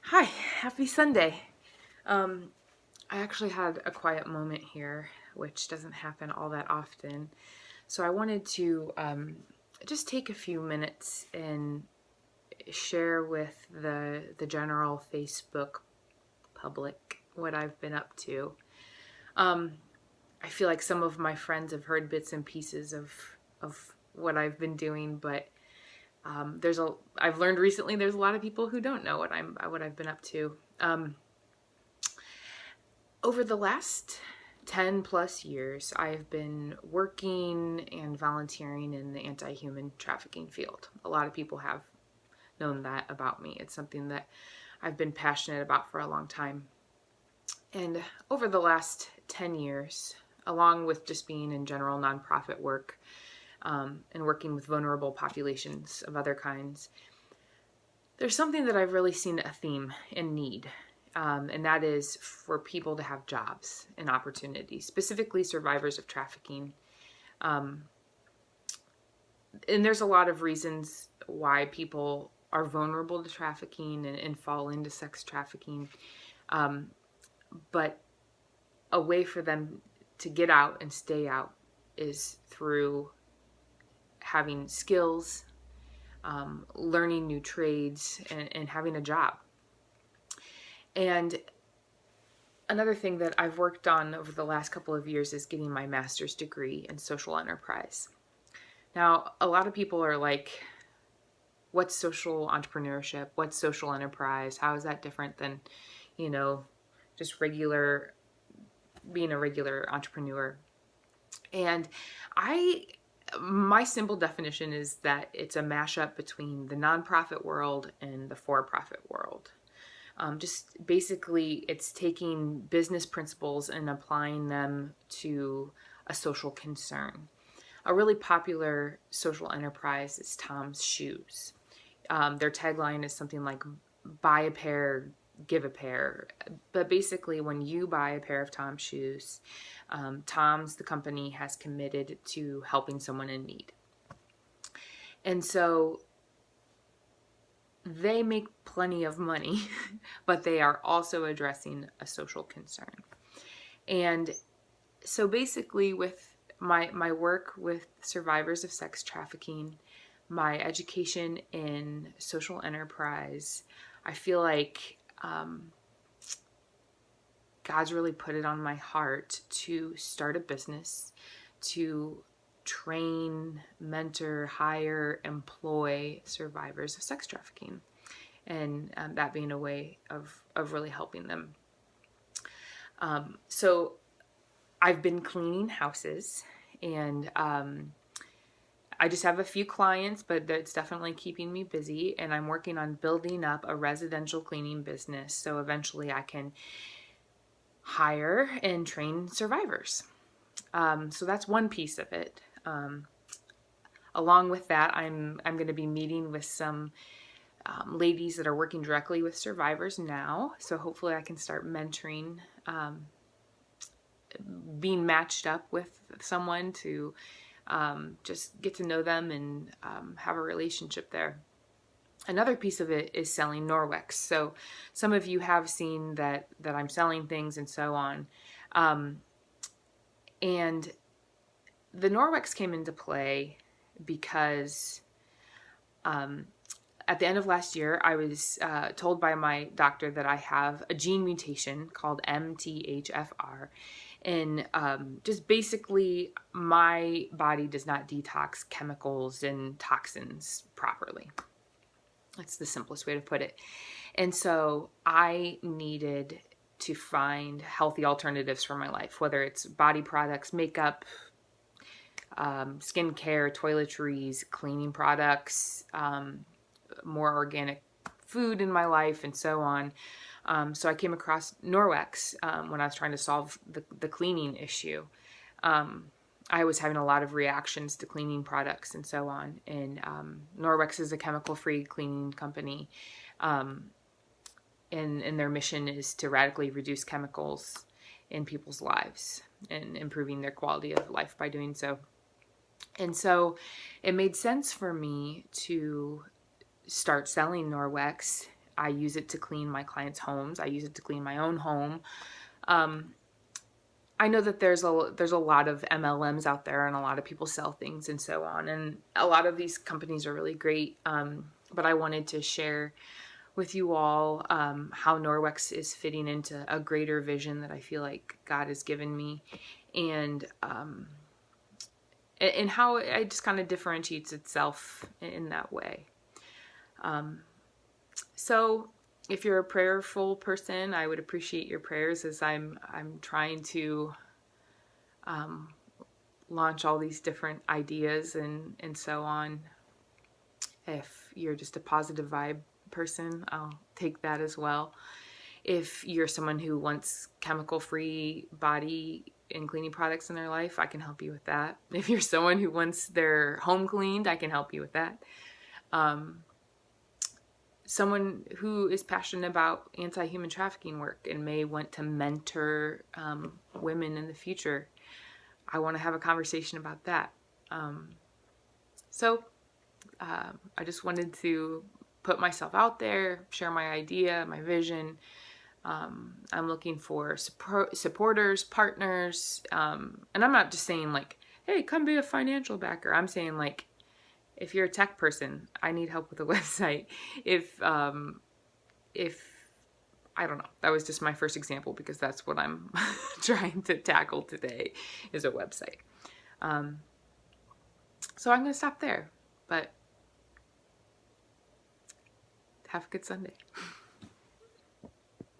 Hi, happy Sunday. I actually had a quiet moment here, which doesn't happen all that often. So I wanted to just take a few minutes and share with the general Facebook public what I've been up to. Um, I feel like some of my friends have heard bits and pieces of what I've been doing, but I've learned recently there's a lot of people who don't know what I've been up to. Over the last 10 plus years, I've been working and volunteering in the anti human trafficking field. A lot of people have known that about me. It's something that I've been passionate about for a long time. And over the last 10 years, along with just being in general nonprofit work and working with vulnerable populations of other kinds, there's something that I've really seen a theme and need, and that is for people to have jobs and opportunities, specifically survivors of trafficking. Um, and there's a lot of reasons why people are vulnerable to trafficking and fall into sex trafficking. Um, but a way for them to get out and stay out is through having skills, learning new trades, and having a job. And another thing that I've worked on over the last couple of years is getting my master's degree in social enterprise. Now, a lot of people are like, what's social entrepreneurship? What's social enterprise? How is that different than, you know, just being a regular entrepreneur? And I, my simple definition is that it's a mashup between the nonprofit world and the for-profit world. Just basically, it's taking business principles and applying them to a social concern. A really popular social enterprise is Tom's Shoes. Their tagline is something like buy a pair, give a pair. But basically, when you buy a pair of Tom's shoes, Tom's, the company, has committed to helping someone in need. And so they make plenty of money, but they are also addressing a social concern. And so basically, with my work with survivors of sex trafficking, my education in social enterprise, I feel like God's really put it on my heart to start a business, to train, mentor, hire, employ survivors of sex trafficking, and that being a way of really helping them. So I've been cleaning houses, and I just have a few clients, but it's definitely keeping me busy, and I'm working on building up a residential cleaning business so eventually I can hire and train survivors. So that's one piece of it. Along with that, I'm going to be meeting with some ladies that are working directly with survivors now. So hopefully I can start mentoring, being matched up with someone to just get to know them and have a relationship there. Another piece of it is selling Norwex. So some of you have seen that I'm selling things and so on. And the Norwex came into play because at the end of last year, I was told by my doctor that I have a gene mutation called MTHFR. And just basically, my body does not detox chemicals and toxins properly. That's the simplest way to put it. And so I needed to find healthy alternatives for my life, whether it's body products, makeup, skincare, toiletries, cleaning products, more organic food in my life, and so on. So I came across Norwex when I was trying to solve the cleaning issue. I was having a lot of reactions to cleaning products and so on. And Norwex is a chemical-free cleaning company. And their mission is to radically reduce chemicals in people's lives and improving their quality of life by doing so. And so it made sense for me to start selling Norwex I use it to clean my clients' homes. I use it to clean my own home. I know that there's a lot of MLMs out there, and a lot of people sell things and so on. And a lot of these companies are really great. But I wanted to share with you all how Norwex is fitting into a greater vision that I feel like God has given me, and how it just kind of differentiates itself in that way. So if you're a prayerful person, I would appreciate your prayers as I'm trying to launch all these different ideas and so on. If you're just a positive vibe person, I'll take that as well. If you're someone who wants chemical-free body and cleaning products in their life, I can help you with that. If you're someone who wants their home cleaned, I can help you with that. Someone who is passionate about anti-human trafficking work and may want to mentor women in the future, I want to have a conversation about that. So I just wanted to put myself out there, share my idea, my vision. I'm looking for supporters, partners, and I'm not just saying like, hey, come be a financial backer. I'm saying like, if you're a tech person, I need help with a website. If I don't know, that was just my first example because that's what I'm trying to tackle today is a website. So I'm going to stop there, but have a good Sunday.